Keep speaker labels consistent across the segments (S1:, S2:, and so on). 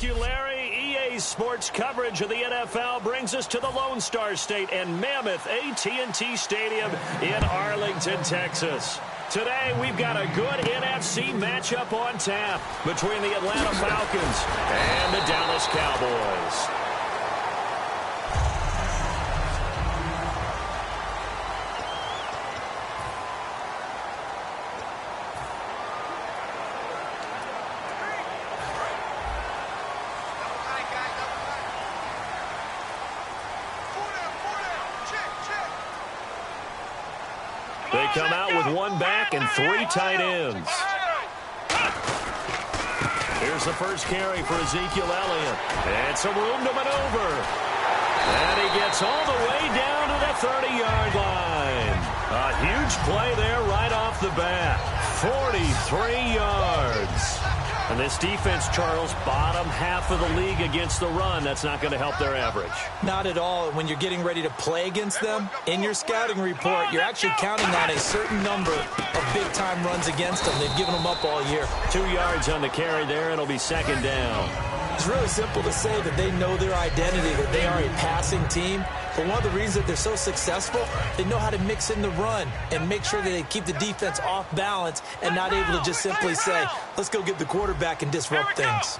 S1: you, Larry. EA Sports coverage of the NFL brings us to the Lone Star State and Mammoth AT&T Stadium in Arlington, Texas. Today, we've got a good NFC matchup on tap between the Atlanta Falcons and the Dallas Cowboys. They come out with one back and three tight ends. Here's the first carry for Ezekiel Elliott. And some room to maneuver. And he gets all the way down to the 30-yard line. A huge play there right off the bat. 43 yards. And this defense, Charles, bottom half of the league against the run. That's not going to help their average.
S2: Not at all. When you're getting ready to play against them, in your scouting report, you're actually counting on a certain number of big-time runs against them. They've given them up all year. 2
S1: yards on the carry there, and it'll be second down.
S2: It's really simple to say that they know their identity, that they are a passing team. But one of the reasons that they're so successful, they know how to mix in the run and make sure that they keep the defense off balance and not able to just simply say, let's go get the quarterback and disrupt things.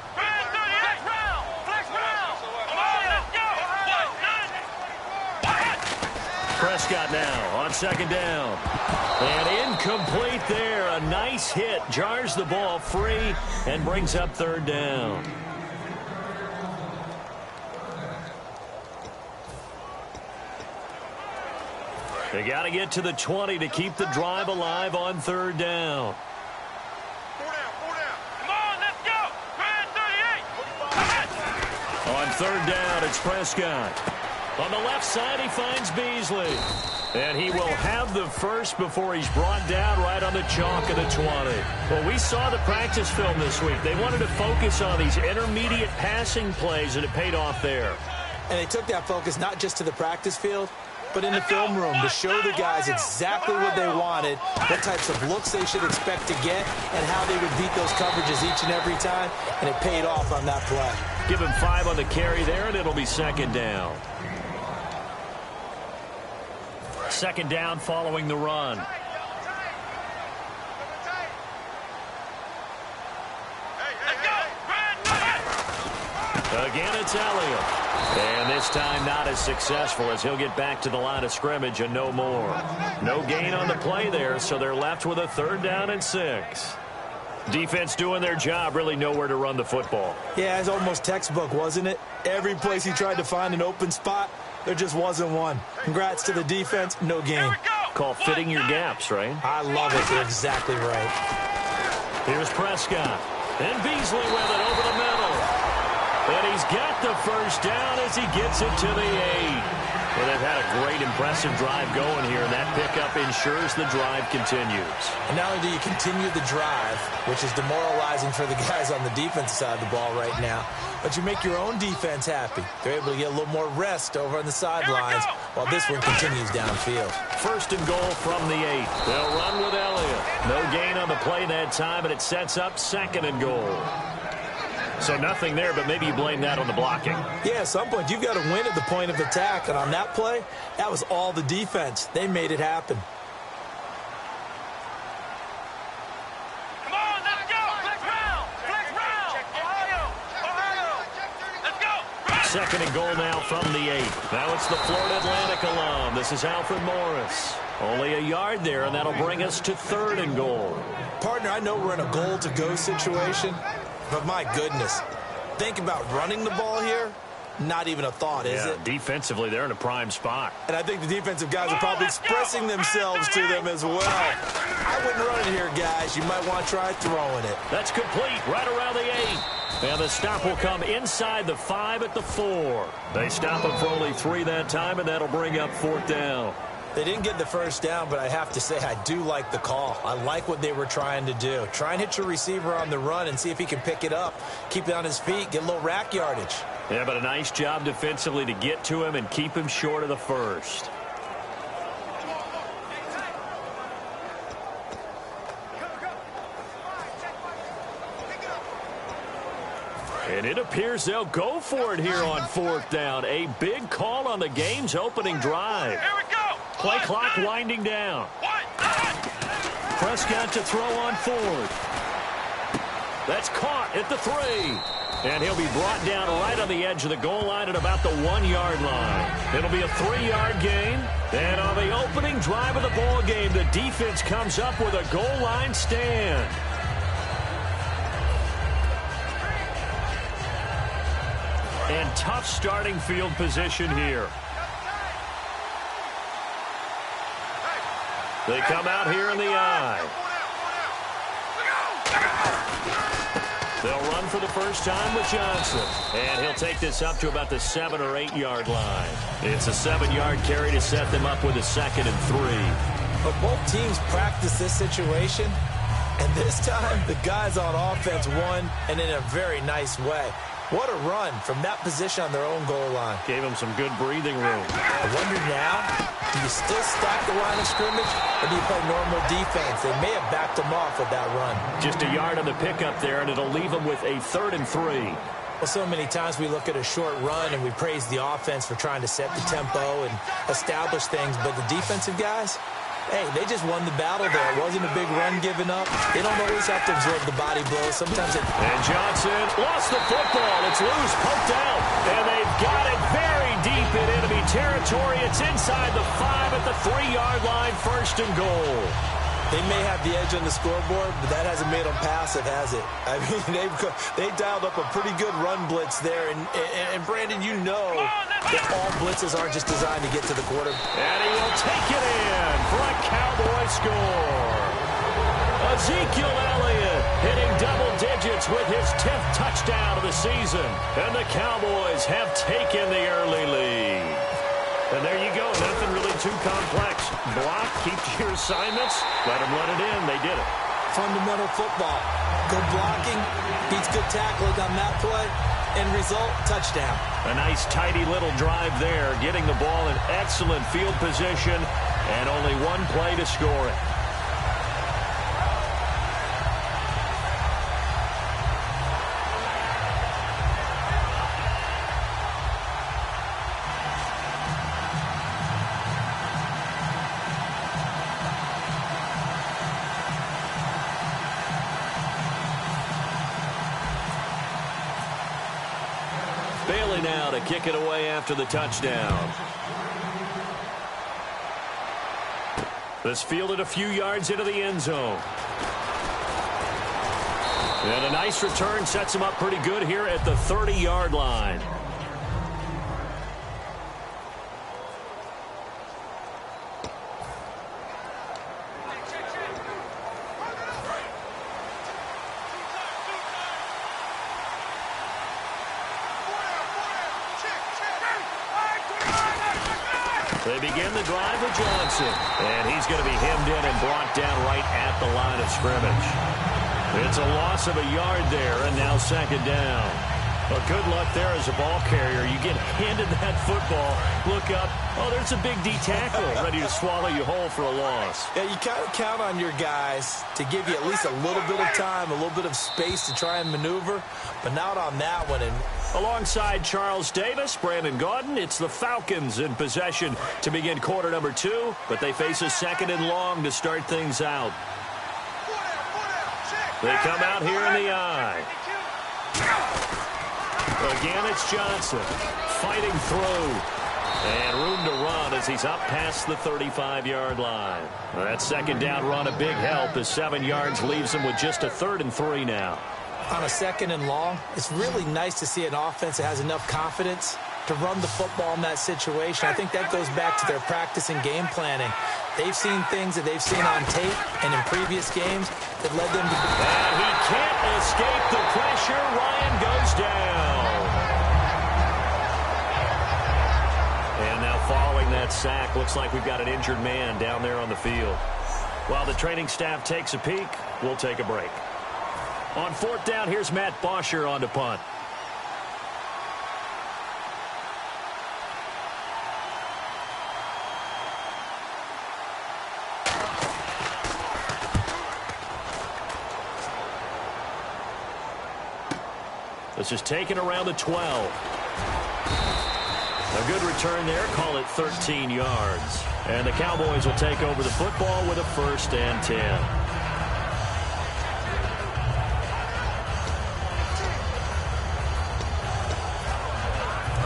S1: Prescott now on second down. And incomplete there. A nice hit. Jars the ball free and brings up third down. They got to get to the 20 to keep the drive alive on third down.
S3: Come on, let's go.
S1: On third down, it's Prescott. On the left side, he finds Beasley. And he will have the first before he's brought down right on the chalk of the 20. Well, we saw the practice film this week. They wanted to focus on these intermediate passing plays, and it paid off there.
S2: And they took that focus not just to the practice field, but in the film room to show the guys exactly what they wanted, what types of looks they should expect to get, and how they would beat those coverages each and every time, and it paid off on that play.
S1: Give him 5 on the carry there, and it'll be second down. Second down following the run. Again, it's Elliott. And this time not as successful as he'll get back to the line of scrimmage and no more. No gain on the play there, so they're left with a third down and 6. Defense doing their job, really nowhere to run the football.
S2: Yeah, it's almost textbook, wasn't it? Every place he tried to find an open spot, there just wasn't one. Congrats to the defense, no gain.
S1: Call fitting your gaps, right?
S2: I love it. You're exactly right.
S1: Here's Prescott. And Beasley with it over the middle. And he's got the first down as he gets it to the 8. Well, they've had a great, impressive drive going here, and that pickup ensures the drive continues.
S2: And not only do you continue the drive, which is demoralizing for the guys on the defensive side of the ball right now, but you make your own defense happy. They're able to get a little more rest over on the sidelines while this one continues downfield.
S1: First and goal from the 8. They'll run with Elliott. No gain on the play that time, and it sets up second and goal. So nothing there, but maybe you blame that on the blocking.
S2: Yeah, at some point, you've got to win at the point of attack. And on that play, that was all the defense. They made it happen.
S3: Come on, let's go. Flex round. Flex round. Ohio. Let's go.
S1: Second and goal now from the 8. Now it's the Florida Atlantic alum. This is Alfred Morris. Only a yard there, and that'll bring us to third and goal.
S2: Partner, I know we're in a goal-to-go situation, but my goodness, think about running the ball here. Not even a thought, is it?
S1: Defensively, they're in a prime spot.
S2: And I think the defensive guys are probably expressing themselves to them as well. I wouldn't run it here, guys. You might want to try throwing it.
S1: That's complete right around the 8. And the stop will come inside the 5 at the 4. They stop him for only 3 that time, and that'll bring up fourth down.
S2: They didn't get the first down, but I have to say I do like the call. I like what they were trying to do. Try and hit your receiver on the run and see if he can pick it up, keep it on his feet, get a little rack yardage.
S1: Yeah, but a nice job defensively to get to him and keep him short of the first. And it appears they'll go for it here on 4th down. A big call on the game's opening drive.
S3: Here we go.
S1: Play clock winding down. Prescott to throw on 4th. That's caught at the 3. And he'll be brought down right on the edge of the goal line at about the 1-yard line. It'll be a 3-yard gain. And on the opening drive of the ball game, the defense comes up with a goal line stand. And tough starting field position here. They come out here in the eye. They'll run for the first time with Johnson. And he'll take this up to about the 7 or 8 yard line. It's a 7-yard carry to set them up with a 2nd and 3.
S2: But both teams practice this situation. And this time, the guys on offense won, and in a very nice way. What a run from that position on their own goal line.
S1: Gave them some good breathing room.
S2: I wonder now, do you still stack the line of scrimmage, or do you play normal defense? They may have backed them off with that run.
S1: Just a yard on the pickup there, and it'll leave them with a 3rd and 3.
S2: Well, so many times we look at a short run and we praise the offense for trying to set the tempo and establish things, but the defensive guys, hey, they just won the battle there. It wasn't a big run given up. They don't always have to absorb the body blows. Sometimes it...
S1: And Johnson lost the football. It's loose, poked out. And they've got it very deep in enemy territory. It's inside the 5 at the 3-yard line, 1st and goal.
S2: They may have the edge on the scoreboard, but that hasn't made them passive, has it? I mean, they dialed up a pretty good run blitz there. And Brandon, you know that all blitzes aren't just designed to get to the quarterback.
S1: And he will take it in for a Cowboy score. Ezekiel Elliott hitting double digits with his 10th touchdown of the season. And the Cowboys have taken the early lead. And there you go. Nothing really too complex. Block, keep to your assignments. Let them let it in. They did it.
S2: Fundamental football. Good blocking beats good tackling on that play. End result, touchdown.
S1: A nice, tidy little drive there, getting the ball in excellent field position, and only one play to score it. Bailey now to kick it away after the touchdown. This fielded a few yards into the end zone. And a nice return sets him up pretty good here at the 30-yard line. They begin the drive with Johnson. And he's going to be hemmed in and brought down right at the line of scrimmage. It's a loss of a yard there, and now 2nd down. Well, good luck there as a ball carrier. You get handed that football, look up, oh, there's a big D tackle ready to swallow you whole for a loss.
S2: Yeah, you kind of count on your guys to give you at least a little bit of time, a little bit of space to try and maneuver, but not on that one. And
S1: alongside Charles Davis, Brandon Gaudin, it's the Falcons in possession to begin quarter number 2, but they face a 2nd and long to start things out. They come out here in the eye. Again, it's Johnson fighting through. And room to run as he's up past the 35-yard line. That 2nd down run, a big help as 7 yards leaves him with just a 3rd and 3 now.
S2: On a 2nd and long, it's really nice to see an offense that has enough confidence to run the football in that situation. I think that goes back to their practice and game planning. They've seen things that they've seen on tape and in previous games that led them to...
S1: And he can't escape the pressure. Ryan goes down. And now following that sack, looks like we've got an injured man down there on the field. While the training staff takes a peek, we'll take a break. On 4th down, here's Matt Bosher on to punt. The This is taken around the 12. A good return there. Call it 13 yards. And the Cowboys will take over the football with a 1st and 10.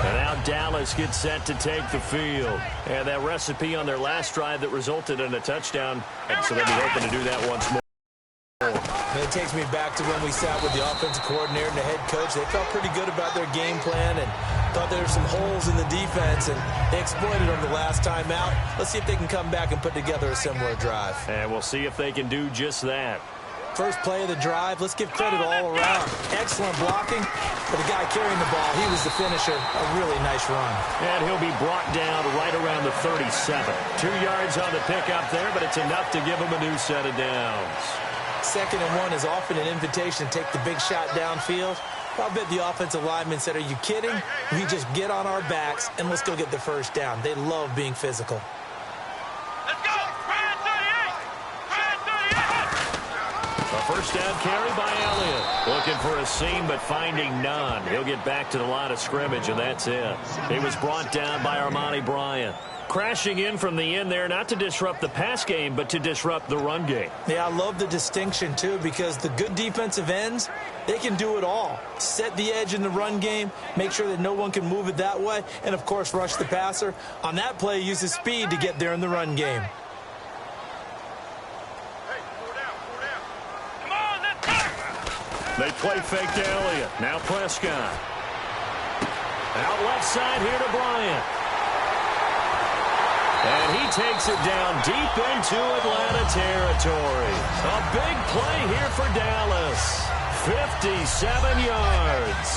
S1: And now Dallas gets set to take the field. And that recipe on their last drive that resulted in a touchdown. And so they'll be hoping to do that once more.
S2: And it takes me back to when we sat with the offensive coordinator and the head coach. They felt pretty good about their game plan and thought there were some holes in the defense, and they exploited them the last time out. Let's see if they can come back and put together a similar drive.
S1: And we'll see if they can do just that.
S2: First play of the drive, let's give credit all around. Excellent blocking for the guy carrying the ball. He was the finisher. A really nice run.
S1: And he'll be brought down right around the 37. 2 yards on the pickup there, but it's enough to give him a new set of downs.
S2: 2nd and 1 is often an invitation to take the big shot downfield. I'll bet the offensive lineman said, are you kidding? We just get on our backs and let's go get the first down. They love being physical.
S3: Let's go! Ryan 38! Ryan 38!
S1: A first down carry by Elliott. Looking for a seam, but finding none. He'll get back to the line of scrimmage, and that's it. He was brought down by Armani Bryant. Crashing in from the end there, not to disrupt the pass game, but to disrupt the run game.
S2: Yeah, I love the distinction, too, because the good defensive ends, they can do it all. Set the edge in the run game, make sure that no one can move it that way, and, of course, rush the passer. On that play, use his speed to get there in the run game.
S3: Come on, let's go!
S1: They play fake to Elliott. Now Prescott. Out left side here to Bryant. And he takes it down deep into Atlanta territory. A big play here for Dallas. 57 yards.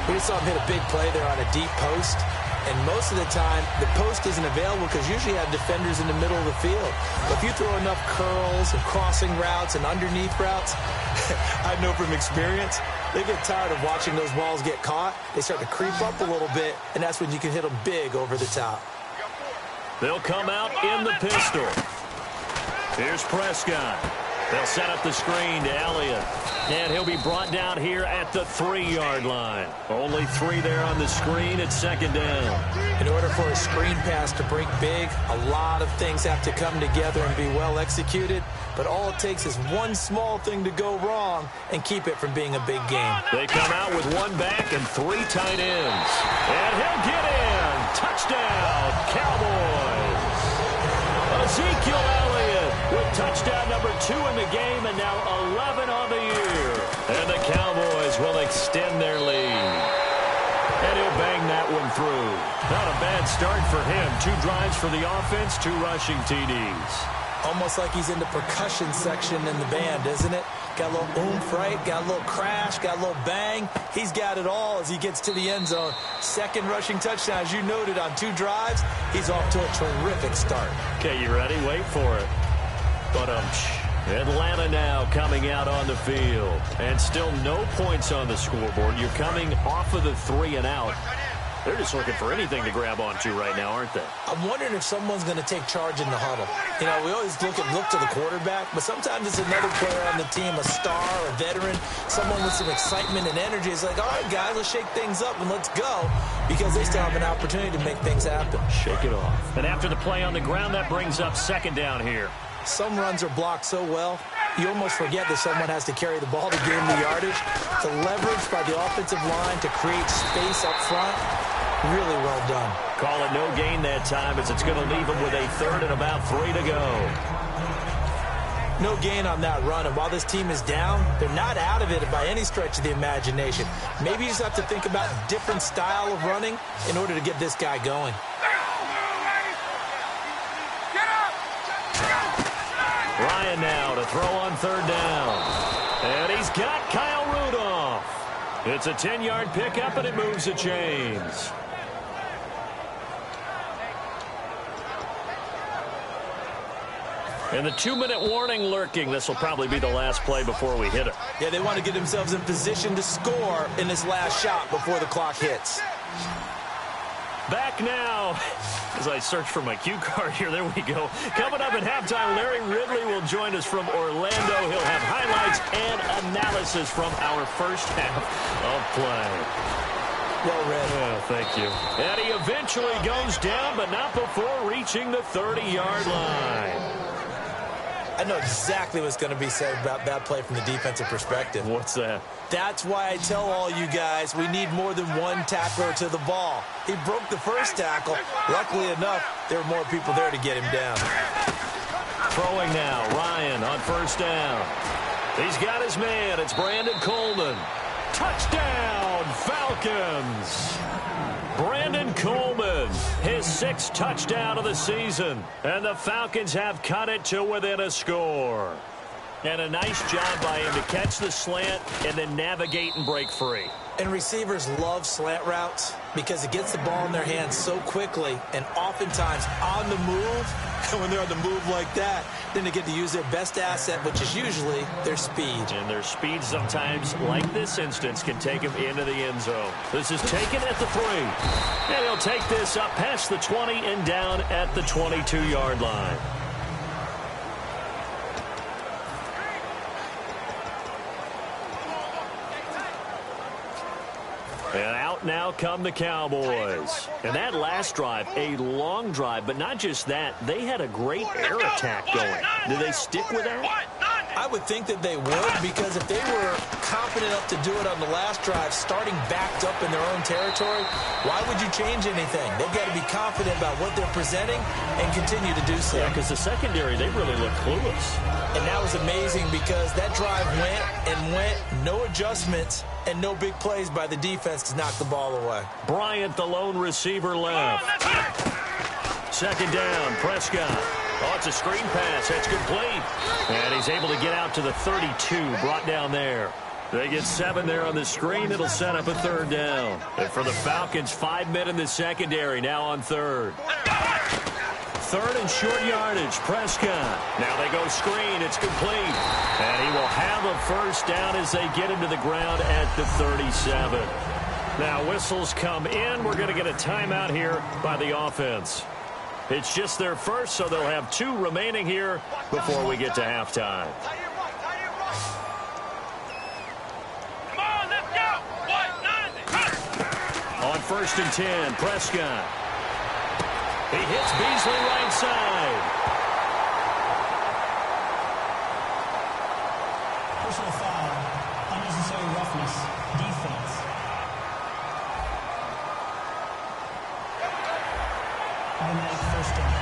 S2: We just saw him hit a big play there on a deep post. And most of the time, the post isn't available because usually you have defenders in the middle of the field. But if you throw enough curls and crossing routes and underneath routes, I know from experience, they get tired of watching those balls get caught. They start to creep up a little bit, and that's when you can hit them big over the top.
S1: They'll come out in the pistol. Here's Prescott. They'll set up the screen to Elliott. And he'll be brought down here at the 3-yard line. Only 3 there on the screen at 2nd down.
S2: In order for a screen pass to break big, a lot of things have to come together and be well executed. But all it takes is one small thing to go wrong and keep it from being a big game.
S1: They come out with 1 back and 3 tight ends. And he'll get in. Touchdown, Cowboys. Ezekiel Elliott with touchdown number 2 in the game and now 11 on the year. And the Cowboys will extend their lead. And he'll bang that one through. Not a bad start for him. 2 drives for the offense, 2 rushing TDs.
S2: Almost like he's in the percussion section in the band, isn't it? Got a little oomph, right? Got a little crash, got a little bang. He's got it all as he gets to the end zone. 2nd rushing touchdown, as you noted, on 2 drives. He's off to a terrific start.
S1: Okay, you ready? Wait for it. But Atlanta now coming out on the field. And still no points on the scoreboard. You're coming off of the 3 and out. They're just looking for anything to grab onto right now, aren't they?
S2: I'm wondering if someone's going to take charge in the huddle. You know, we always look to the quarterback, but sometimes it's another player on the team, a star, a veteran, someone with some excitement and energy. It's like, all right, guys, let's shake things up and let's go, because they still have an opportunity to make things happen.
S1: Shake it off. And after the play on the ground, that brings up 2nd down here.
S2: Some runs are blocked so well, you almost forget that someone has to carry the ball to gain the yardage. The leverage by the offensive line to create space up front, really well done.
S1: Call it no gain that time as it's going to leave them with a 3rd and about 3 to go.
S2: No gain on that run, and while this team is down, they're not out of it by any stretch of the imagination. Maybe you just have to think about a different style of running in order to get this guy going.
S1: Ryan now to throw on 3rd down. And he's got Kyle Rudolph. It's a 10-yard pickup, and it moves the chains. And the 2-minute warning lurking. This will probably be the last play before we hit it.
S2: Yeah, they want to get themselves in position to score in this last shot before the clock hits.
S1: Back now. As I search for my cue card here, there we go. Coming up at halftime, Larry Ridley will join us from Orlando. He'll have highlights and analysis from our first half of play.
S2: Well read.
S1: Oh, thank you. And he eventually goes down, but not before reaching the 30-yard line.
S2: I know exactly what's going to be said about that play from the defensive perspective.
S1: What's that?
S2: That's why I tell all you guys we need more than one tackler to the ball. He broke the first tackle. Luckily enough, there were more people there to get him down.
S1: Throwing now, Ryan on first down. He's got his man. It's Brandon Coleman. Touchdown, Falcons! Brandon Coleman, his 6th touchdown of the season. And the Falcons have cut it to within a score. And a nice job by him to catch the slant and then navigate and break free.
S2: And receivers love slant routes because it gets the ball in their hands so quickly and oftentimes on the move. And when they're on the move like that, then they get to use their best asset, which is usually their speed.
S1: And their speed sometimes, like this instance, can take them into the end zone. This is taken at the 3. And he'll take this up past the 20 and down at the 22-yard line. And out now come the Cowboys. And that last drive, a long drive, but not just that, they had a great air attack going. Do they stick with that?
S2: I would think that they would, because if they were confident enough to do it on the last drive, starting backed up in their own territory, why would you change anything? They've got to be confident about what they're presenting and continue to do so.
S1: Yeah, because the secondary, they really look clueless.
S2: And that was amazing because that drive went and went, no adjustments, and no big plays by the defense to knock the ball away.
S1: Bryant, the lone receiver, left. Second down, Prescott. Oh, it's a screen pass. That's complete. And he's able to get out to the 32, brought down there. They get 7 there on the screen. It'll set up a 3rd down. And for the Falcons, 5 men in the secondary, now on 3rd. 3rd and short yardage, Prescott. Now they go screen. It's complete. And he will have a 1st down as they get him to the ground at the 37. Now whistles come in. We're going to get a timeout here by the offense. It's just their first, so they'll have 2 remaining here before we get to halftime.
S3: Come on, let's go. 1-9.
S1: On 1st and 10, Prescott. He hits Beasley right side.
S4: Personal foul, unnecessary roughness, defense. Automatic 1st down.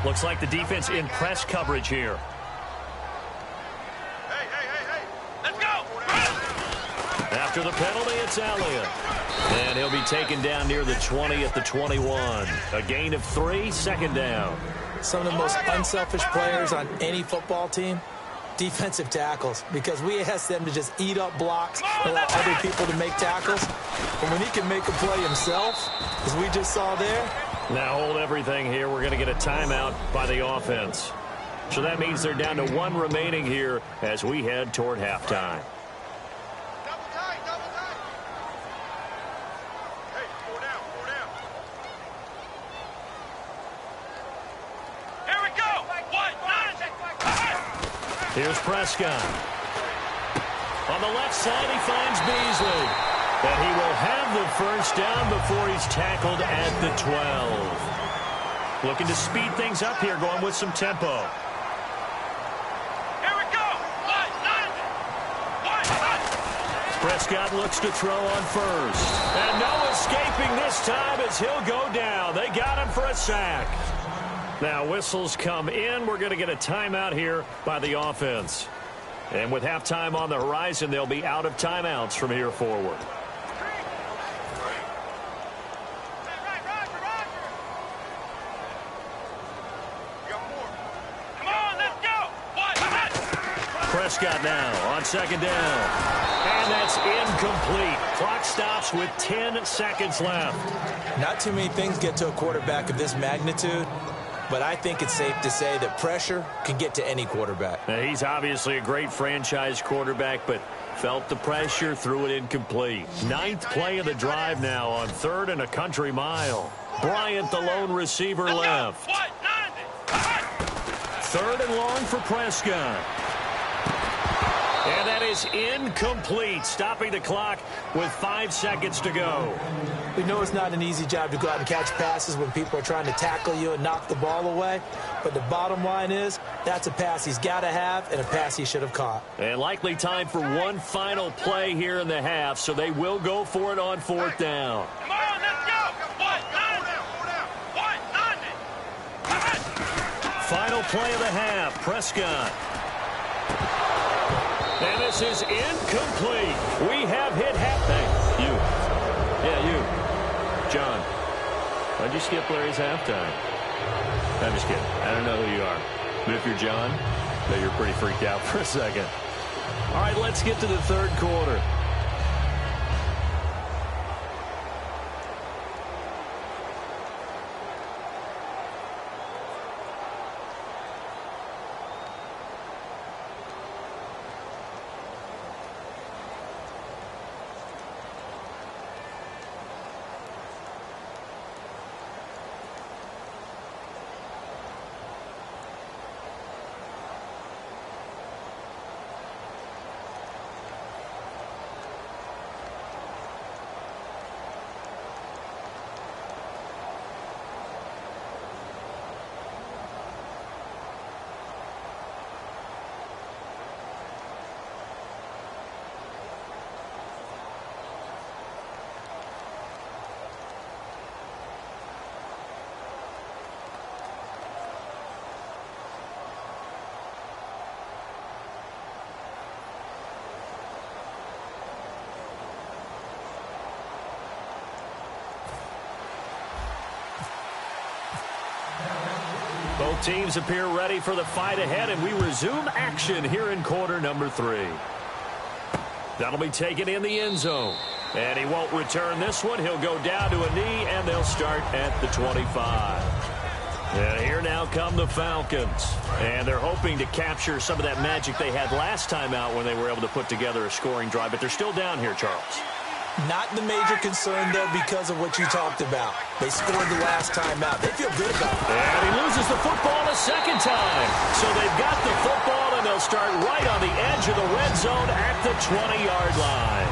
S1: Looks like the defense in press coverage here.
S3: Hey. Let's go.
S1: After the penalty, it's Elliott. And he'll be taken down near the 20 at the 21. A gain of 3, 2nd down.
S2: Some of the most unselfish players on any football team, defensive tackles, because we ask them to just eat up blocks and allow other people to make tackles. And when he can make a play himself, as we just saw there.
S1: Now hold everything here. We're going to get a timeout by the offense. So that means they're down to 1 remaining here as we head toward halftime.
S3: Double tight. Hey, 4 down. Here we go. 1-9.
S1: Here's Prescott. On the left side, he finds Beasley. And he will have the 1st down before he's tackled at the 12. Looking to speed things up here, going with some tempo.
S3: Here we go. 1-9.
S1: Prescott looks to throw on 1st. And no escaping this time as he'll go down. They got him for a sack. Now whistles come in. We're going to get a timeout here by the offense. And with halftime on the horizon, they'll be out of timeouts from here forward. Prescott now on 2nd down. And that's incomplete. Clock stops with 10 seconds left.
S2: Not too many things get to a quarterback of this magnitude but I think it's safe to say that pressure can get to any quarterback.
S1: Now, he's obviously a great franchise quarterback, but felt the pressure, threw it incomplete. 9th play of the drive now on 3rd and a country mile. Bryant, the lone receiver, left. 3rd and long for Prescott. And that is incomplete, stopping the clock with 5 seconds to go.
S2: We know it's not an easy job to go out and catch passes when people are trying to tackle you and knock the ball away. But the bottom line is, that's a pass he's got to have and a pass he should have caught.
S1: And likely time for one final play here in the half, so they will go for it on 4th down.
S3: Come on, let's go.
S1: Final play of the half, Prescott. And this is incomplete. We have hit half. Hey, you. Yeah, you. John, why'd you skip Larry's halftime? I'm just kidding. I don't know who you are. But if you're John, I bet you're pretty freaked out for a second. All right, let's get to the 3rd quarter. Both teams appear ready for the fight ahead, and we resume action here in quarter number 3. That'll be taken in the end zone. And he won't return this one. He'll go down to a knee, and they'll start at the 25. And here now come the Falcons. And they're hoping to capture some of that magic they had last time out when they were able to put together a scoring drive. But they're still down here, Charles.
S2: Not the major concern, though, because of what you talked about. They scored the last time out. They feel good about it.
S1: And he loses the football a second time. So they've got the football, and they'll start right on the edge of the red zone at the 20-yard line.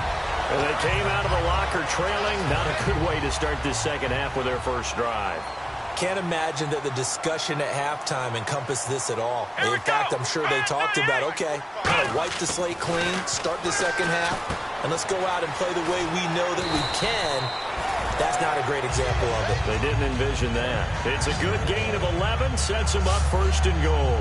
S1: And they came out of the locker trailing. Not a good way to start this second half with their first drive.
S2: Can't imagine that the discussion at halftime encompassed this at all. In fact, I'm sure they talked about, okay, kind of wipe the slate clean, start the second half, and let's go out and play the way we know that we can. That's not a great example of it.
S1: They didn't envision that. It's a good gain of 11, sets them up 1st and goal.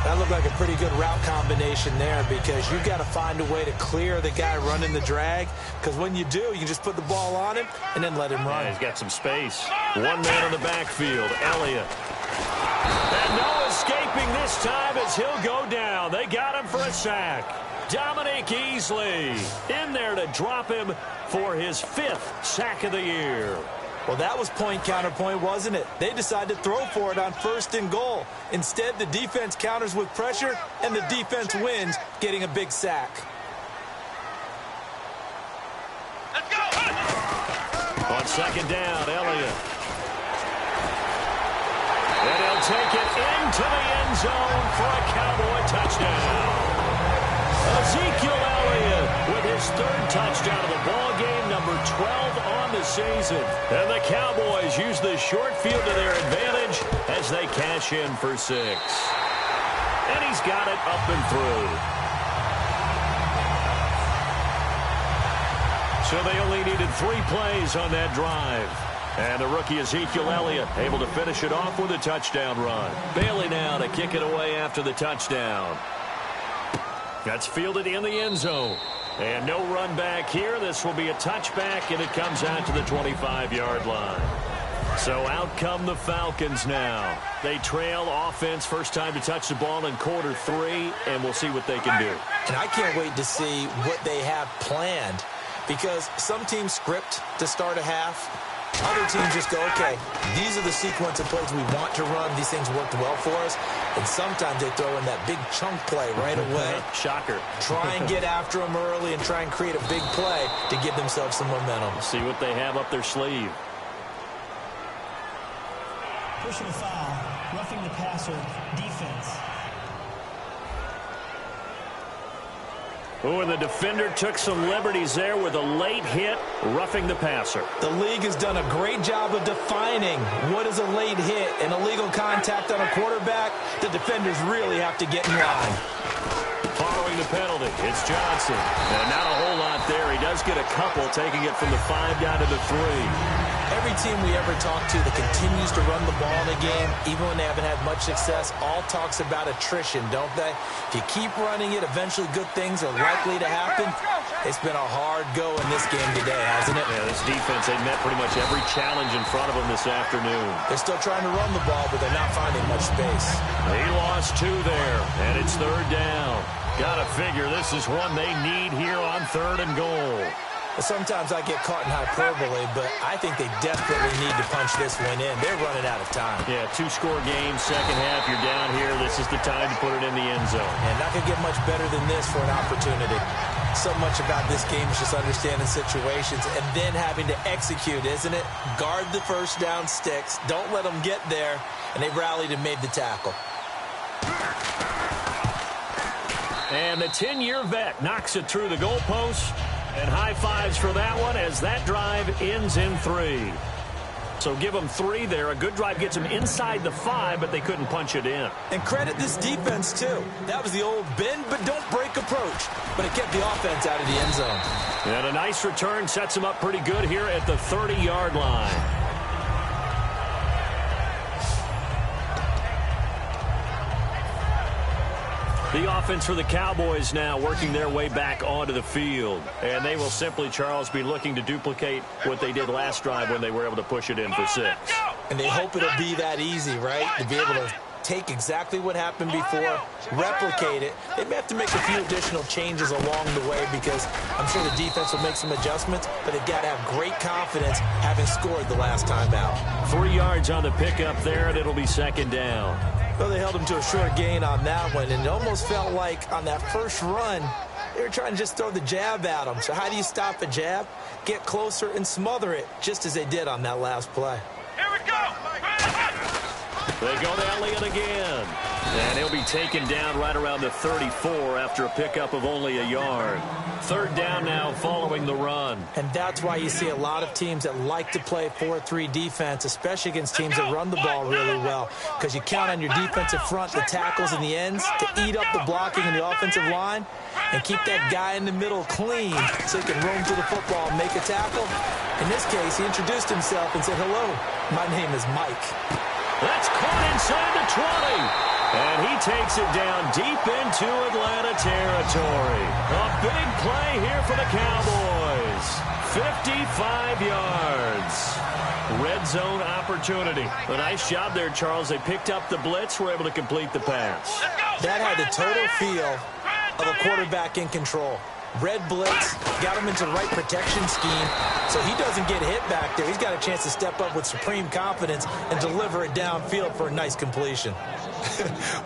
S2: That looked like a pretty good route combination there because you've got to find a way to clear the guy running the drag, because when you do, you can just put the ball on him and then let him run.
S1: Yeah, he's got some space. One man in the backfield, Elliott. And no escaping this time as he'll go down. They got him for a sack. Dominique Easley in there to drop him for his 5th sack of the year.
S2: Well, that was point counterpoint, wasn't it? They decided to throw for it on 1st and goal. Instead, the defense counters with pressure, and the defense wins, getting a big sack.
S3: Let's go.
S1: On 2nd down, Elliott. And he'll take it into the end zone for a Cowboy touchdown. Ezekiel Elliott with his 3rd touchdown of the ball game, number 12 on the season. And the Cowboys use the short field to their advantage as they cash in for 6. And he's got it up and through. So they only needed 3 plays on that drive. And the rookie Ezekiel Elliott able to finish it off with a touchdown run. Bailey now to kick it away after the touchdown. That's fielded in the end zone. And no run back here. This will be a touchback, and it comes out to the 25-yard line. So out come the Falcons now. They trail offense, first time to touch the ball in quarter 3, and we'll see what they can do.
S2: And I can't wait to see what they have planned, because some teams script to start a half. Other teams just go, okay, these are the sequence of plays we want to run. These things worked well for us. And sometimes they throw in that big chunk play right away.
S1: Shocker.
S2: Try and get after them early and try and create a big play to give themselves some momentum.
S1: See what they have up their sleeve.
S4: Personal foul, roughing the passer, defense.
S1: Oh, and the defender took some liberties there with a late hit, roughing the passer.
S2: The league has done a great job of defining what is a late hit. An illegal contact on a quarterback, the defenders really have to get in line.
S1: Following the penalty, it's Johnson. And not a whole lot there. He does get a couple, taking it from the 5 down to the 3.
S2: Every team we ever talk to that continues to run the ball in a game, even when they haven't had much success, all talks about attrition, don't they? If you keep running it, eventually good things are likely to happen. It's been a hard go in this game today, hasn't it?
S1: Yeah, this defense, they met pretty much every challenge in front of them this afternoon.
S2: They're still trying to run the ball, but they're not finding much space.
S1: He lost 2 there, and it's 3rd down. Gotta figure this is one they need here on 3rd and goal.
S2: Sometimes I get caught in hyperbole, but I think they desperately need to punch this one in. They're running out of time.
S1: Yeah, 2-score game, second half, you're down here. This is the time to put it in the end zone.
S2: And not going to get much better than this for an opportunity. So much about this game is just understanding situations and then having to execute, isn't it? Guard the first down sticks. Don't let them get there. And they rallied and made the tackle.
S1: And the 10-year vet knocks it through the goalpost. And high fives for that one as that drive ends in 3. So give them 3 there. A good drive gets them inside the 5, but they couldn't punch it in.
S2: And credit this defense, too. That was the old bend but don't break approach. But it kept the offense out of the end zone.
S1: And a nice return sets them up pretty good here at the 30-yard line. The offense for the Cowboys now working their way back onto the field. And they will simply, Charles, be looking to duplicate what they did last drive when they were able to push it in for 6.
S2: And they hope it'll be that easy, right? To be able to take exactly what happened before, replicate it. They may have to make a few additional changes along the way because I'm sure the defense will make some adjustments, but they've got to have great confidence having scored the last time out.
S1: 3 yards on the pickup there, and it'll be 2nd down.
S2: Well, they held him to a short gain on that one, and it almost felt like on that first run, they were trying to just throw the jab at him. So how do you stop a jab? Get closer and smother it, just as they did on that last play.
S3: Here we go.
S1: They go to Elliott again. And he'll be taken down right around the 34 after a pickup of only a yard. 3rd down now following the run.
S2: And that's why you see a lot of teams that like to play 4-3 defense, especially against teams that run the ball really well. Because you count on your defensive front, the tackles and the ends, to eat up the blocking in the offensive line and keep that guy in the middle clean so he can roam through the football and make a tackle. In this case, he introduced himself and said, "Hello, my name is Mike."
S1: That's caught inside the 20. And he takes it down deep into Atlanta territory. A big play here for the Cowboys. 55 yards. Red zone opportunity. A nice job there, Charles. They picked up the blitz, were able to complete the pass.
S2: That had the total feel of a quarterback in control. Red blitz, got him into the right protection scheme, so he doesn't get hit back there. He's got a chance to step up with supreme confidence and deliver it downfield for a nice completion.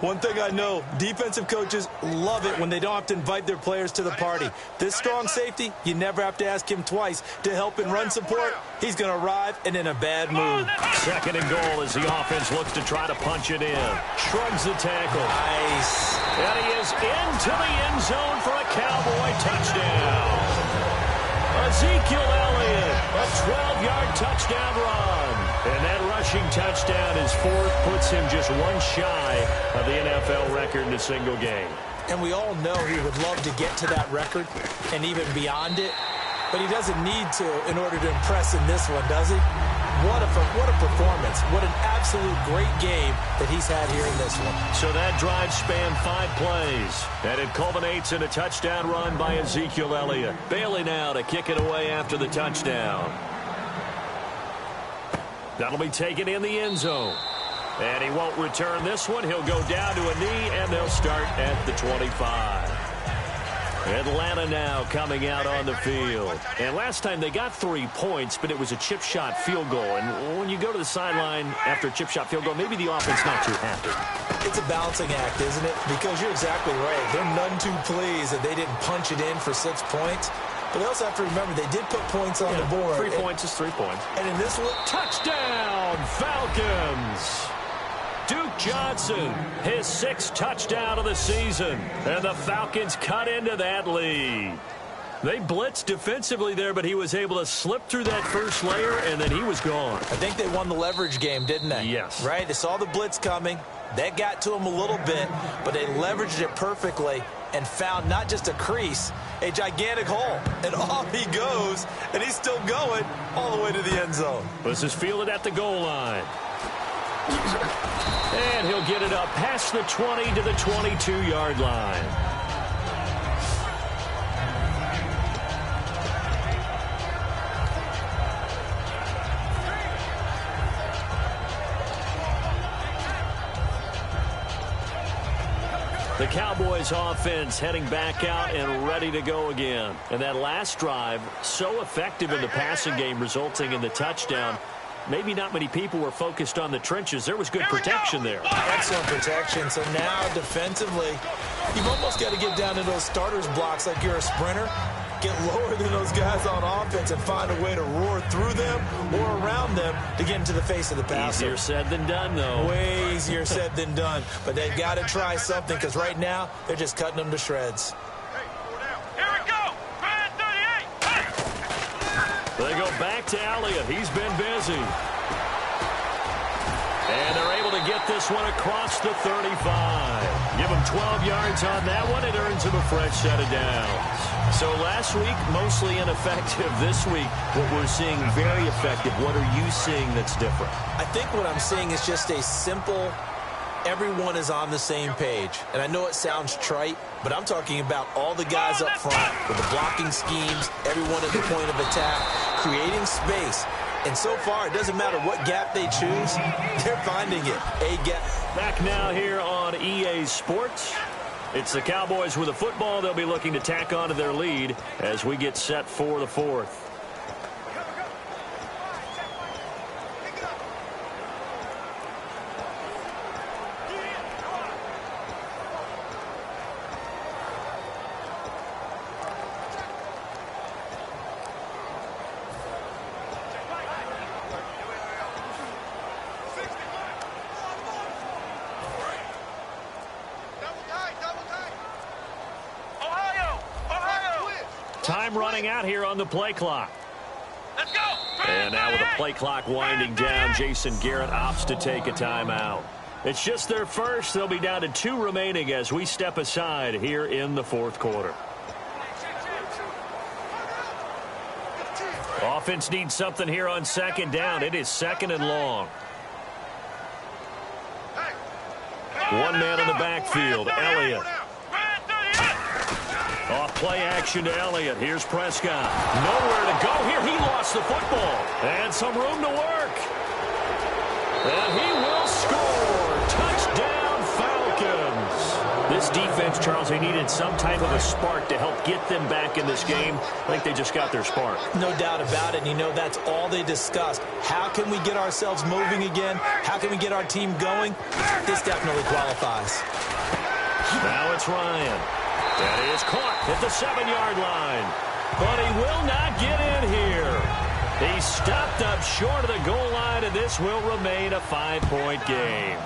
S2: One thing I know, defensive coaches love it when they don't have to invite their players to the party. This strong safety, you never have to ask him twice to help in run support. He's going to arrive and in a bad mood.
S1: 2nd and goal as the offense looks to try to punch it in. Shrugs the tackle.
S2: Nice.
S1: And he is into the end zone for a Cowboy touchdown. Ezekiel Elliott, a 12-yard touchdown run. And that rushing touchdown is 4th, puts him just one shy of the NFL record in a single game.
S2: And we all know he would love to get to that record and even beyond it, but he doesn't need to in order to impress in this one, does he? What a performance. What an absolute great game that he's had here in this one.
S1: So that drive spanned 5 plays, and it culminates in a touchdown run by Ezekiel Elliott. Bailey now to kick it away after the touchdown. That'll be taken in the end zone. And he won't return this one. He'll go down to a knee, and they'll start at the 25. Atlanta now coming out on the field. And last time they got 3 points, but it was a chip shot field goal. And when you go to the sideline after a chip shot field goal, maybe the offense not too happy.
S2: It's a balancing act, isn't it? Because you're exactly right. They're none too pleased that they didn't punch it in for 6 points. But they also have to remember they did put points on the board.
S1: 3 points is 3 points.
S2: And in this one,
S1: touchdown, Falcons! Duke Johnson, his 6th touchdown of the season. And the Falcons cut into that lead. They blitzed defensively there, but he was able to slip through that first layer, and then he was gone.
S2: I think they won the leverage game, didn't they?
S1: Yes.
S2: Right? They saw the blitz coming. That got to him a little bit, but they leveraged it perfectly and found not just a crease, a gigantic hole. And off he goes, and he's still going all the way to the end zone.
S1: This is fielded at the goal line. And he'll get it up past the 20 to the 22-yard line. The Cowboys offense heading back out and ready to go again. And that last drive, so effective in the passing game, resulting in the touchdown. Maybe not many people were focused on the trenches. There was good protection there.
S2: Excellent protection. So now defensively, you've almost got to get down to those starters blocks like you're a sprinter. Get lower than those guys on offense and find a way to roar through them or around them to get into the face of the passer.
S1: Easier said than done, though.
S2: Way easier said than done. But they've got to try something because right now they're just cutting them to shreds.
S1: They go back to Elliott. He's been busy. And they're able to get this one across the 35. Give him 12 yards on that one. It earns him a fresh set of downs. So last week, mostly ineffective. This week, what we're seeing, very effective. What are you seeing that's different?
S2: I think what I'm seeing is just a simple, everyone is on the same page. And I know it sounds trite, but I'm talking about all the guys up front with the blocking schemes, everyone at the point of attack, creating space. And so far, it doesn't matter what gap they choose, they're finding it. A gap.
S1: Back now here on EA Sports. It's the Cowboys with a football. They'll be looking to tack on to their lead as we get set for the 4th. Time running out here on the play clock.
S3: Let's go.
S1: And now with the play clock winding down, Jason Garrett opts to take a timeout. It's just their first. They'll be down to 2 remaining as we step aside here in the 4th quarter. Offense needs something here on 2nd down. It is 2nd and long. One man in the backfield, Elliott. Off play action to Elliott. Here's Prescott. Nowhere to go here. He lost the football. And some room to work. And he will score. Touchdown, Falcons. This defense, Charles, they needed some type of a spark to help get them back in this game. I think they just got their spark.
S2: No doubt about it. And you know, that's all they discussed. How can we get ourselves moving again? How can we get our team going? This definitely qualifies.
S1: Now it's Ryan. And he is caught at the 7-yard line. But he will not get in here. He stopped up short of the goal line, and this will remain a 5-point game.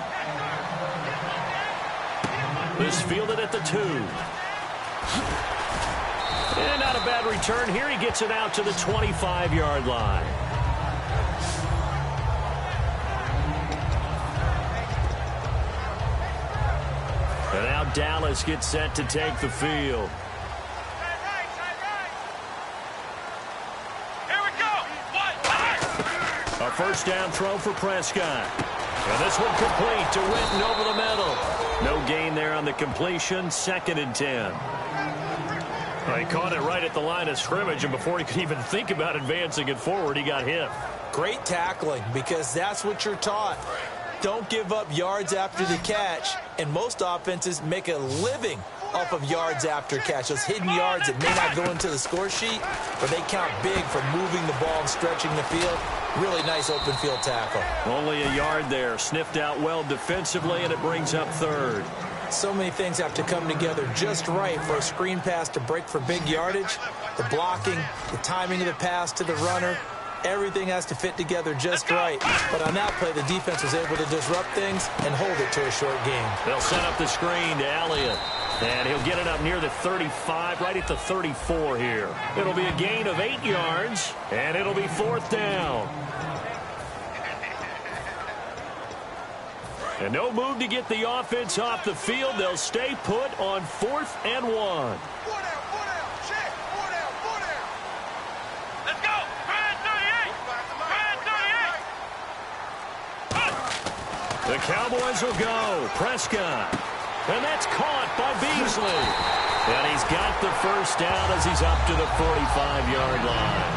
S1: This fielded at the 2. And not a bad return here. He gets it out to the 25-yard line. And now Dallas gets set to take the field.
S3: Here we go.
S1: A first down throw for Prescott. And this one complete to Witten over the middle. No gain there on the completion. 2nd and 10. Well, he caught it right at the line of scrimmage, and before he could even think about advancing it forward, he got hit.
S2: Great tackling, because that's what you're taught. Don't give up yards after the catch, and most offenses make a living off of yards after catch. Those hidden yards that may not go into the score sheet, but they count big for moving the ball and stretching the field. Really nice open field tackle.
S1: Only a yard there. Sniffed out well defensively, and it brings up third.
S2: So many things have to come together just right for a screen pass to break for big yardage. The blocking, the timing of the pass to the runner, everything has to fit together just right. But on that play, the defense was able to disrupt things and hold it to a short game.
S1: They'll set up the screen to Elliott. And he'll get it up near the 35, right at the 34 here. It'll be a gain of 8 yards, and it'll be 4th down. And no move to get the offense off the field. They'll stay put on 4th and 1.
S3: 4 down, check, 4 down, 4 down. Let's go, Brad 38, Brad 38.
S1: The Cowboys will go. Prescott. And that's caught by Beasley. And he's got the first down as he's up to the 45-yard line.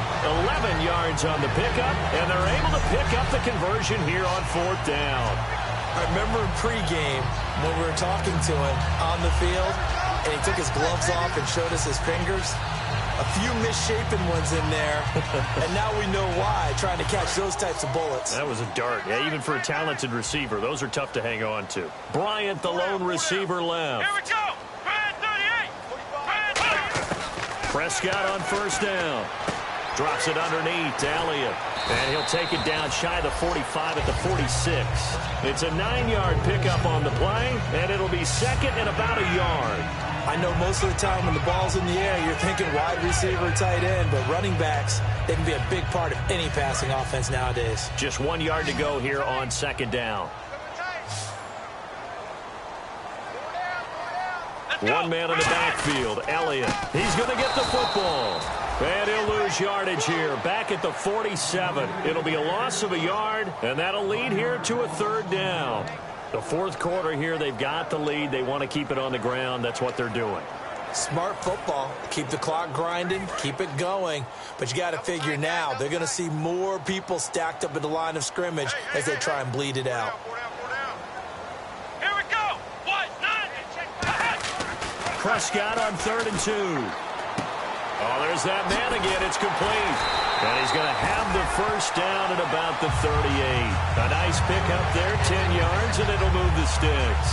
S1: 11 yards on the pickup, and they're able to pick up the conversion here on 4th down.
S2: I remember in pregame when we were talking to him on the field, and he took his gloves off and showed us his fingers. A few misshapen ones in there, and now we know why, trying to catch those types of bullets.
S1: That was a dart. Yeah, even for a talented receiver, those are tough to hang on to. Bryant, the lone receiver, left.
S3: Here we go, Brad 38, Brad 38.
S1: Prescott on first down. Drops it underneath to Elliott. And he'll take it down shy of the 45 at the 46. It's a 9-yard pickup on the play, and it'll be second and about a yard.
S2: I know most of the time when the ball's in the air, you're thinking wide receiver, tight end, but running backs, they can be a big part of any passing offense nowadays.
S1: Just 1 yard to go here on second down. One man in the backfield, Elliott. He's going to get the football. And he'll lose yardage here, back at the 47. It'll be a loss of a yard, and that'll lead here to a 3rd down. The 4th quarter here, they've got the lead. They want to keep it on the ground. That's what they're doing.
S2: Smart football. Keep the clock grinding, keep it going. But you got to figure now, they're going to see more people stacked up at the line of scrimmage as they try and bleed it out.
S3: Here we go.
S1: Prescott on 3rd and 2. Oh, there's that man again. It's complete. And he's going to have the first down at about the 38. A nice pickup there, 10 yards, and it'll move the sticks.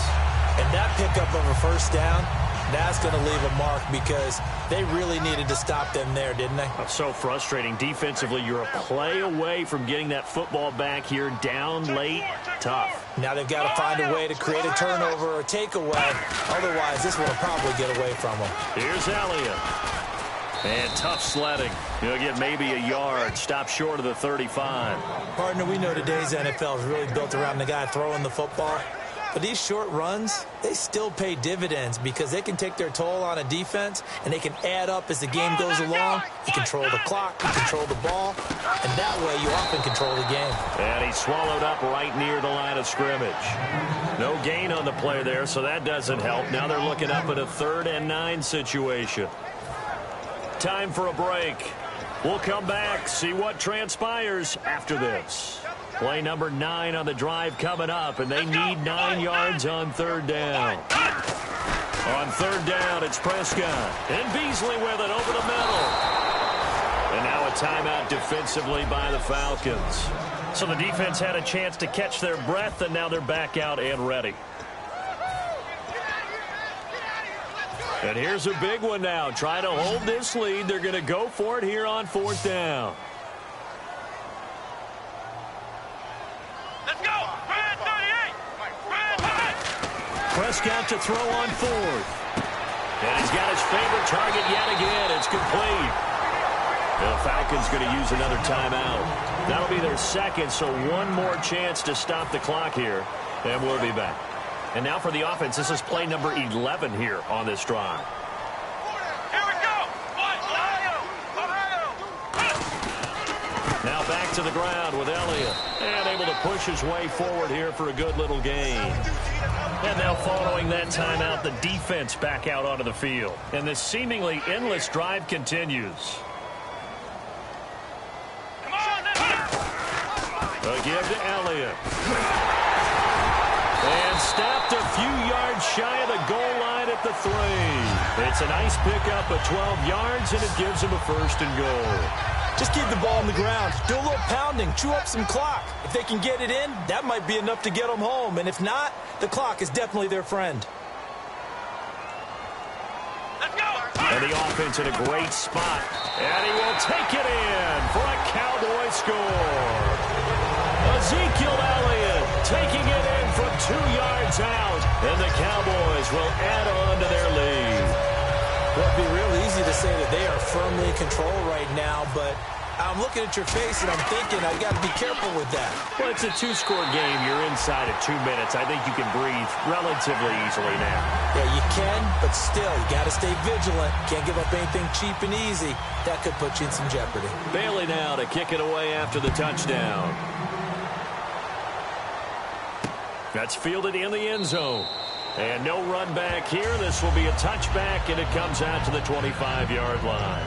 S2: And that pickup of a first down, that's going to leave a mark because they really needed to stop them there, didn't they?
S1: That's so frustrating. Defensively, you're a play away from getting that football back here down late. Tough.
S2: Now they've got to find a way to create a turnover or takeaway. Otherwise, this will probably get away from them.
S1: Here's Elliott. And tough sledding. He'll get maybe a yard. Stop short of the 35.
S2: Partner, we know today's NFL is really built around the guy throwing the football. But these short runs, they still pay dividends because they can take their toll on a defense and they can add up as the game goes along. You control the clock, you control the ball, and that way you often control the game.
S1: And he's swallowed up right near the line of scrimmage. No gain on the play there, so that doesn't help. Now they're looking up at a 3rd and 9 situation. Time for a break. We'll come back, see what transpires after this. Play number 9 on the drive coming up, and they need 9 yards on 3rd down. On 3rd down, it's Prescott. And Beasley with it over the middle. And now a timeout defensively by the Falcons. So the defense had a chance to catch their breath, and now they're back out and ready. And here's a big one now. Trying to hold this lead. They're going to go for it here on 4th down.
S3: Let's go. Brad 38. Brad 38.
S1: Prescott to throw on 4th. And he's got his favorite target yet again. It's complete. The Falcons going to use another timeout. That'll be their second, so one more chance to stop the clock here. And we'll be back. And now for the offense, this is play number 11 here on this drive.
S3: Here we go. Ohio.
S1: Now back to the ground with Elliott. And able to push his way forward here for a good little gain. And now following that timeout, the defense back out onto the field. And this seemingly endless drive continues.
S3: Come on,
S1: A give to Elliott. And stopped a few yards shy of the goal line at the 3. It's a nice pickup of 12 yards, and it gives him a 1st and goal.
S2: Just keep the ball on the ground. Do a little pounding. Chew up some clock. If they can get it in, that might be enough to get them home. And if not, the clock is definitely their friend.
S3: Let's go.
S1: And the offense in a great spot. And he will take it in for a Cowboy score. Ezekiel Elliott taking it in from 2 yards out. And the Cowboys will add on to their lead.
S2: Well, it'd be real easy to say that they are firmly in control right now, but I'm looking at your face and I'm thinking I've got to be careful with that.
S1: Well, it's a 2-score game. You're inside of 2 minutes. I think you can breathe relatively easily now.
S2: Yeah, you can, but still, you got to stay vigilant. Can't give up anything cheap and easy. That could put you in some jeopardy.
S1: Bailey now to kick it away after the touchdown. That's fielded in the end zone. And no run back here. This will be a touchback, and it comes out to the 25-yard line.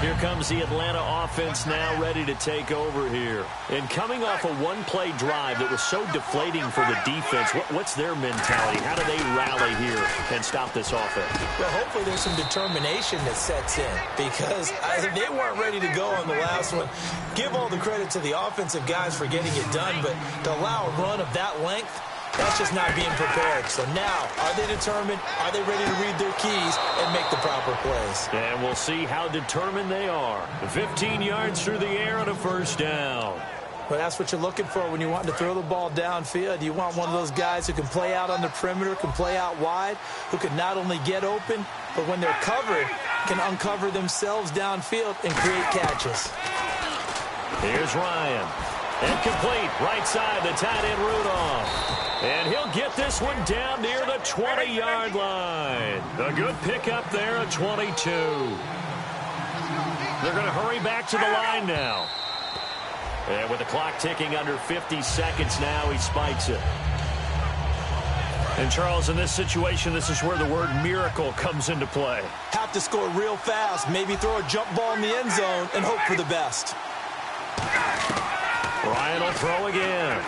S1: Here comes the Atlanta offense now ready to take over here. And coming off a one-play drive that was so deflating for the defense, what's their mentality? How do they rally here and stop this offense?
S2: Well, hopefully there's some determination that sets in because they weren't ready to go on the last one. Give all the credit to the offensive guys for getting it done, but to allow a run of that length, that's just not being prepared. So now, are they determined? Are they ready to read their keys and make the proper plays?
S1: And we'll see how determined they are. 15 yards through the air and a 1st down.
S2: Well, that's what you're looking for when you want to throw the ball downfield. You want one of those guys who can play out on the perimeter, can play out wide, who can not only get open, but when they're covered, can uncover themselves downfield and create catches.
S1: Here's Ryan. Incomplete. Right side, the tight end Rudolph. And he'll get this one down near the 20-yard line. A good pickup there at 22. They're going to hurry back to the line now. And with the clock ticking under 50 seconds now, he spikes it. And, Charles, in this situation, this is where the word miracle comes into play.
S2: Have to score real fast, maybe throw a jump ball in the end zone and hope for the best.
S1: Ryan will throw again.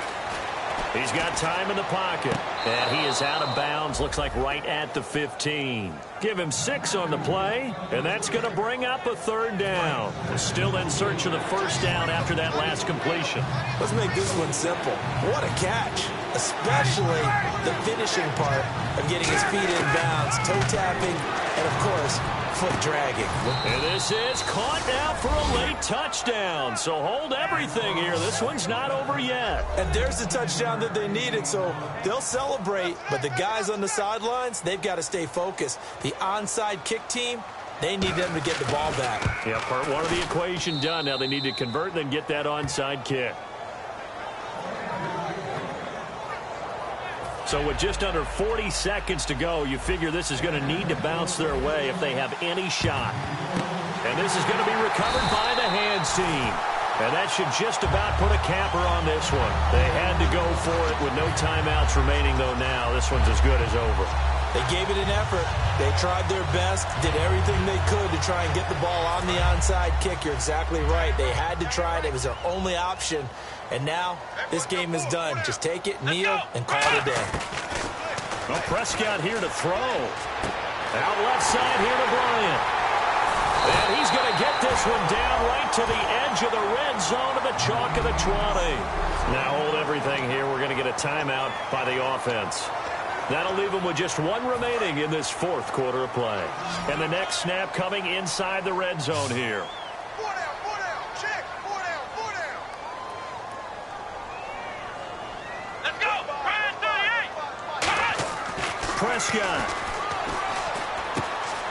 S1: He's got time in the pocket. And he is out of bounds, looks like right at the 15. Give him 6 on the play, and that's going to bring up a 3rd down. Still in search of the 1st down after that last completion.
S2: Let's make this one simple. What a catch, especially the finishing part of getting his feet in bounds, toe tapping, and, of course, foot dragging.
S1: And this is caught now for a late touchdown. So hold everything here. This one's not over yet.
S2: And there's the touchdown that they needed, so they'll celebrate. But the guys on the sidelines, they've got to stay focused. The onside kick team, they need them to get the ball back.
S1: Yeah, part one of the equation done. Now they need to convert and then get that onside kick. So with just under 40 seconds to go, you figure this is going to need to bounce their way if they have any shot. And this is going to be recovered by the hands team. And that should just about put a capper on this one. They had to go for it with no timeouts remaining, though now. This one's as good as over.
S2: They gave it an effort. They tried their best, did everything they could to try and get the ball on the onside kick. You're exactly right. They had to try it. It was their only option. And now this game is done. Just take it, kneel, and call it a day.
S1: Well, Prescott here to throw. Out left side here to Bryant. And he's going to get this one down right to the edge of the red zone of the chalk of the 20. Now hold everything here. We're going to get a timeout by the offense. That'll leave them with just 1 remaining in this 4th quarter of play. And the next snap coming inside the red zone here.
S3: 4 down, check, 4 down. Let's go, Brian 38.
S1: Prescott.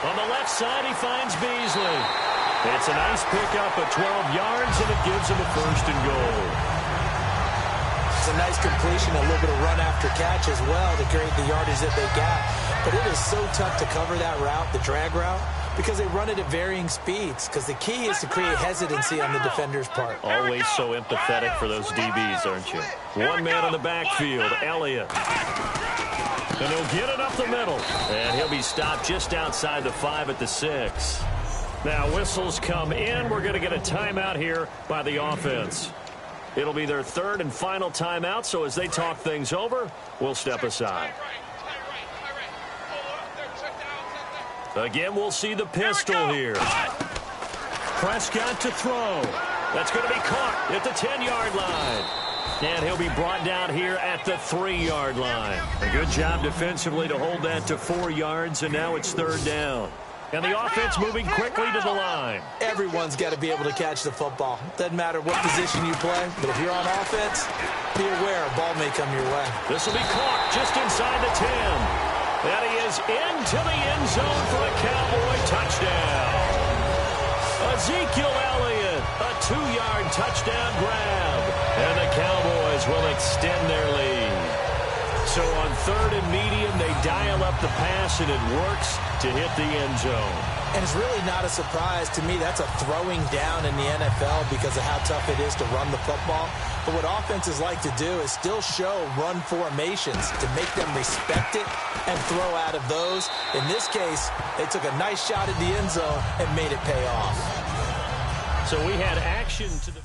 S1: On the left side, he finds Beasley. It's a nice pickup of 12 yards, and it gives him a 1st and goal.
S2: It's a nice completion, a little bit of run after catch as well to create the yardage that they got. But it is so tough to cover that route, the drag route, because they run it at varying speeds. Because the key is to create hesitancy on the defender's part.
S1: Always so empathetic for those DBs, aren't you? One man in the backfield, Elliott. And he'll get it up the middle. And he'll be stopped just outside the 5 at the 6. Now whistles come in. We're going to get a timeout here by the offense. It'll be their 3rd and final timeout, so as they talk things over, we'll step aside. Again, we'll see the pistol here. Prescott to throw. That's going to be caught at the 10-yard line. And he'll be brought down here at the 3-yard line. A good job defensively to hold that to 4 yards, and now it's 3rd down. And the offense moving quickly to the line.
S2: Everyone's got to be able to catch the football. Doesn't matter what position you play, but if you're on offense, be aware a ball may come your way.
S1: This will be caught just inside the 10. And he is into the end zone for a Cowboy touchdown. Ezekiel Elliott, a 2-yard touchdown grab. And the Cowboys will extend their lead. So on 3rd and medium, they dial up the pass, and it works to hit the end zone.
S2: And it's really not a surprise to me. That's a throwing down in the NFL because of how tough it is to run the football. But what offenses like to do is still show run formations to make them respect it and throw out of those. In this case, they took a nice shot at the end zone and made it pay off.
S1: So we had action to the